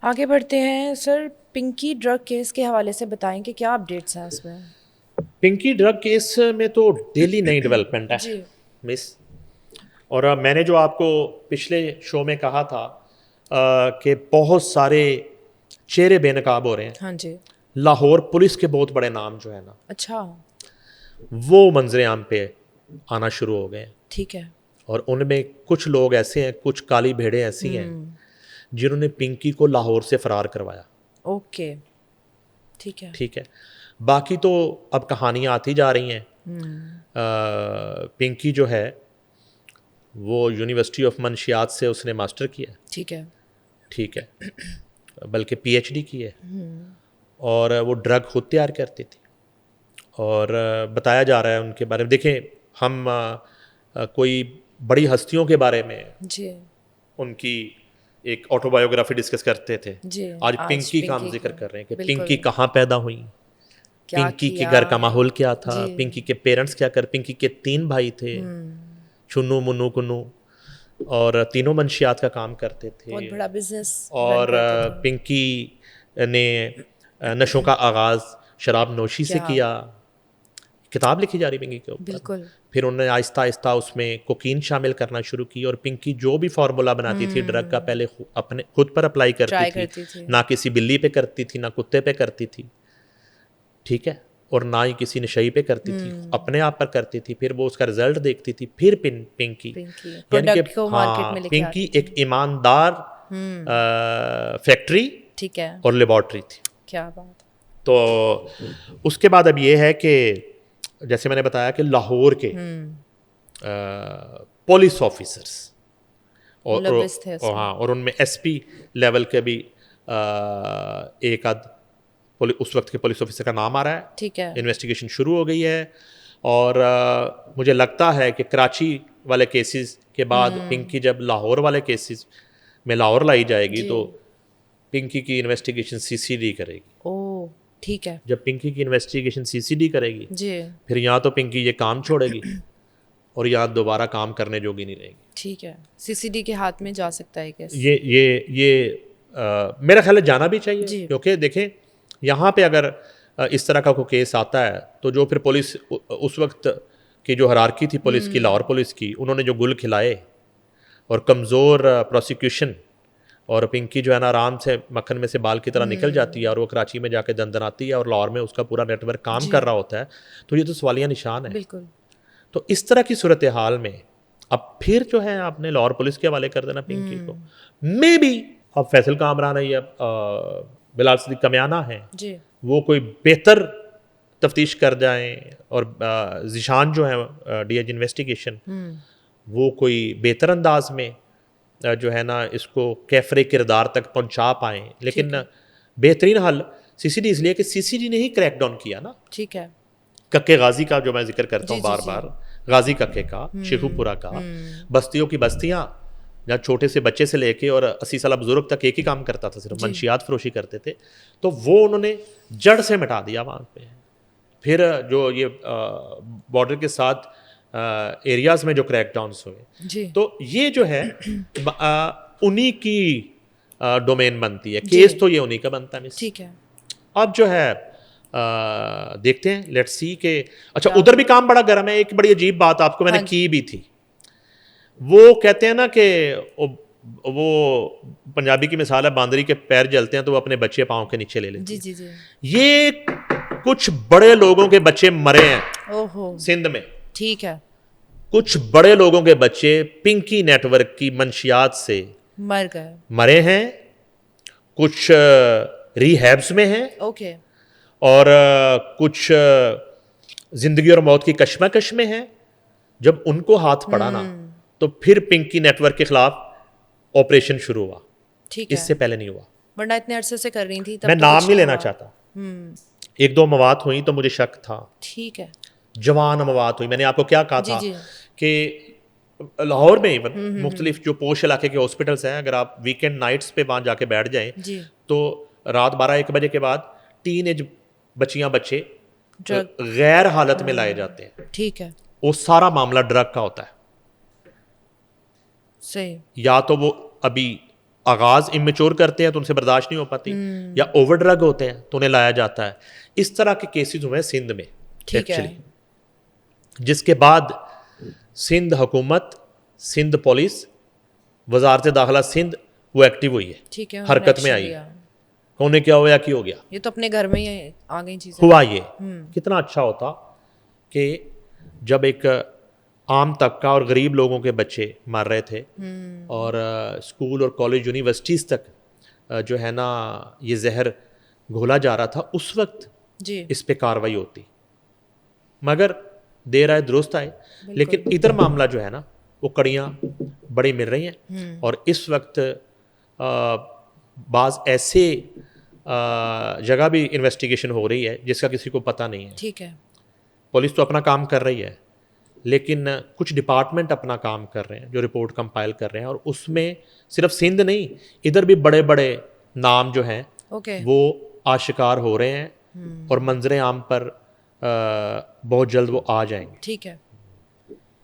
आगे बढ़ते हैं सर, पिंकी ड्रग केस के हवाले से बताएं कि क्या अपडेट्स हैं उसमें। पिंकी ड्रग केस में तो डेली नई डेवलपमेंट है जी। मिस। और मैंने जो आपको पिछले शो में कहा था कि बहुत सारे चेहरे बेनकाब हो रहे हैं। हाँ जी। लाहौर पुलिस के बहुत बड़े नाम जो है ना, अच्छा। वो मंजरे आम पे आना शुरू हो गए हैं। ठीक है। और उनमें कुछ लोग ऐसे हैं, कुछ काली भेड़ें ऐसी हैं जिन्होंने पिंकी को लाहौर से फरार करवाया। ओके। ठीक है। ठीक है, बाकी तो अब कहानियाँ आती जा रही हैं। पिंकी जो है वो यूनिवर्सिटी ऑफ मंशियात से उसने मास्टर किया। ठीक है। ठीक है, बल्कि पीएचडी की है। और वो ड्रग खुद तैयार करती थी। और बताया जा रहा है उनके बारे में, देखें हम कोई बड़ी हस्तियों के बारे में जी। उनकी एक ऑटोबायोग्राफी डिस्कस करते थे। जी। आज पिंकी का हम पिंकी जिक्र का कर रहे हैं कि बिल्कुल। पिंकी कहाँ पैदा हुई, क्या पिंकी के किया। घर का माहौल क्या था, जी। पिंकी के पेरेंट्स क्या कर, पिंकी के 3 भाई थे, चुन्नू मुन्नू कुन्नू, और तीनों मंशियात का काम करते थे। बहुत बड़ा बिजनेस रन और करते थे। पिंकी ने नशों का आगाज़ शराब नोशी से क्या। किया। किताब लिखी जा रही पिंकी के ऊपर। बिल्कुल। फिर उन्होंने आहिस्ता आहिस्ता उसमें कोकीन शामिल करना शुरू की। और पिंकी जो भी फार्मूला बनाती थी ड्रग का, पहले अपने खुद पर अप्लाई करती ट्राई थी, करती थी। ना किसी बिल्ली पे करती थी, ना कुत्ते पे करती थी। ठीक है, और ना ही किसी नशई पे करती थी, अपने आप पर करती थी। फिर वो उसका रिजल्ट देखती थी। फिर पिंकी पिंकी यानी कि प्रोडक्ट को मार्केट में हाँ, लेके पिंकी आती थी। एक ईमानदार फैक्ट्री ठीक है। और लेबॉर्ट्री थी। क्या बात। तो उसके बाद अब ये है कि जैसे मैंने बताया कि लाहौर के पुलिस ऑफिसर्स मुलविस थे और उसमें। हाँ, और उनमें एसपी लेवल के भी एक आध उस वक्त के पुलिस ऑफिसर का नाम आ रहा है। ठीक है। इन्वेस्टिगेशन शुरू हो गई है। और मुझे लगता है कि कराची वाले केसेस के बाद पिंकी जब लाहौर वाले केसेस में लाहौर लाई जाएगी जी। तो पिंकी की इन्वेस्टिगेशन सीसीडी करेगी। ओह। ठीक है। जब पिंकी की इन्वेस्टिगेशन सीसीडी करेगी, जी। फिर यहाँ तो पिंकी ये काम छोड़ेगी और यहाँ दोबारा काम करने जोगी नहीं रहेगी। ठीक है। सीसीडी के हाथ में जा सकता है केस। ये मेरा ख्याल है जाना भी चाहिए। जी। क्योंकि देखें, यहाँ पे अगर इस तरह का कोई केस आता है तो जो फिर पुलिस उस वक्त की जो हरारकी थी पुलिस की, लाहौर पुलिस की, उन्होंने जो गुल खिलाए और कमज़ोर प्रोसिक्यूशन, और पिंकी जो है ना आराम से मक्खन में से बाल की तरह निकल जाती है और वो कराची में जाके दंदनाती है और लाहौर में उसका पूरा नेटवर्क काम जी। कर रहा होता है, तो ये तो सवालिया निशान है। बिल्कुल। तो इस तरह की सूरत हाल में अब फिर जो है आपने लाहौर पुलिस के हवाले कर देना पिंकी को। मे बी अब फैसल कामरान है या बिलाल सिद्दीक कमियाना है, जी। वो कोई बेहतर तफ्तीश कर जाएं और जिशान जो है डीएज इन्वेस्टिगेशन, वो कोई बेहतर अंदाज में जो है ना इसको कैफरे किरदार तक पहुंचा पाएँ। लेकिन बेहतरीन हल सीसीडी इसलिए कि सीसीडी ने ही क्रैक डाउन किया ना। ठीक है। कक्के गाजी का जो मैं जिक्र करता हूँ जी, बार जी। बार, गाजी कक्के का, शेखुपुरा का, बस्तियों की बस्तियाँ जहाँ छोटे से बच्चे से लेके और 80 साल बुजुर्ग तक एक ही काम करता था, सिर्फ मंशियात फरोशी करते थे। तो वो उन्होंने जड़ से मिटा दिया वहाँ पे। फिर जो ये बॉर्डर के साथ एरियाज़ में जो क्रैकडाउन्स हुए, जी। तो ये जो है उन्हीं की डोमेन बनती है। केस तो ये उन्हीं का बनता है मिस। ठीक है। अब जो है देखते हैं, लेट्स सी के अच्छा उधर भी काम बड़ा गर्म है। एक बड़ी अजीब बात आपको मैंने की भी थी। वो कहते हैं ना कि वो पंजाबी की मिसाल है, बांदरी के पैर जलते हैं तो वो अपने बच्चे पाँव के नीचे ले लेते जी हैं। जी जी। ये कुछ बड़े लोगों के बच्चे मरे हैं ओहो। सिंध में। ठीक है। कुछ बड़े लोगों के बच्चे पिंकी नेटवर्क की मंशियात से मर गए। मरे हैं, कुछ रिहैब्स में हैं, ओके। और कुछ जिंदगी और मौत की कश्मकश में हैं। जब उनको हाथ पड़ा ना, तो फिर पिंकी नेटवर्क के खिलाफ ऑपरेशन शुरू हुआ। ठीक है। इससे पहले नहीं हुआ। वरना इतने अरसे से कर रही थी तब मैं तो नाम कुछ नहीं लेना हुआ। चाहता। एक दो मवात हुई तो मुझे शक था, ठीक है। जवान मवात हुई। मैंने आपको क्या कहा जी था जी। कि लाहौर में इवन मुख्तलिफ जो पोश इलाके के हॉस्पिटल्स हैं, अगर आप वीकेंड नाइट्स पे वहाँ जाके बैठ जाएं जी। तो रात 12-1 बजे के बाद टीन एज बच्चियाँ बच्चे ड्रग गैर हालत में लाए जाते हैं। ठीक है। वो सारा मामला ड्रग का होता है। सही। या तो वो अभी आगाज़ इमेच्योर करते हैं तो उनसे बर्दाश्त नहीं हो पाती, या ओवर ड्रग होते हैं तो उन्हें लाया जाता है। इस तरह के केसेस हुए सिंध में ठीक है। एक्चुअली, जिसके बाद सिंध हुकूमत, सिंध पुलिस, वजारत दाखिला सिंध वो एक्टिव हुई है, ठीक है, हरकत में आई। उन्हें क्या हुआ कि हो गया, ये तो अपने घर में ही आ गई चीजें। हुआ ये। कितना अच्छा होता कि जब एक आम तबका और गरीब लोगों के बच्चे मर रहे थे और स्कूल और कॉलेज यूनिवर्सिटीज़ तक जो है ना ये जहर घोला जा रहा था, उस वक्त जी इस पे कार्रवाई होती, मगर देर आए दुरुस्त आए। लेकिन इधर मामला जो है ना वो कड़ियाँ बड़ी मिल रही हैं, और इस वक्त बाज़ ऐसे जगह भी इन्वेस्टिगेशन हो रही है जिसका किसी को पता नहीं है। ठीक है। पुलिस तो अपना काम कर रही है, लेकिन कुछ डिपार्टमेंट अपना काम कर रहे हैं जो रिपोर्ट कंपाइल कर रहे हैं, और उसमें सिर्फ सिंध नहीं, इधर भी बड़े बड़े नाम जो हैं ओके। वो आशिकार हो रहे हैं, और मंजर आम पर बहुत जल्द वो आ जाएंगे। ठीक है।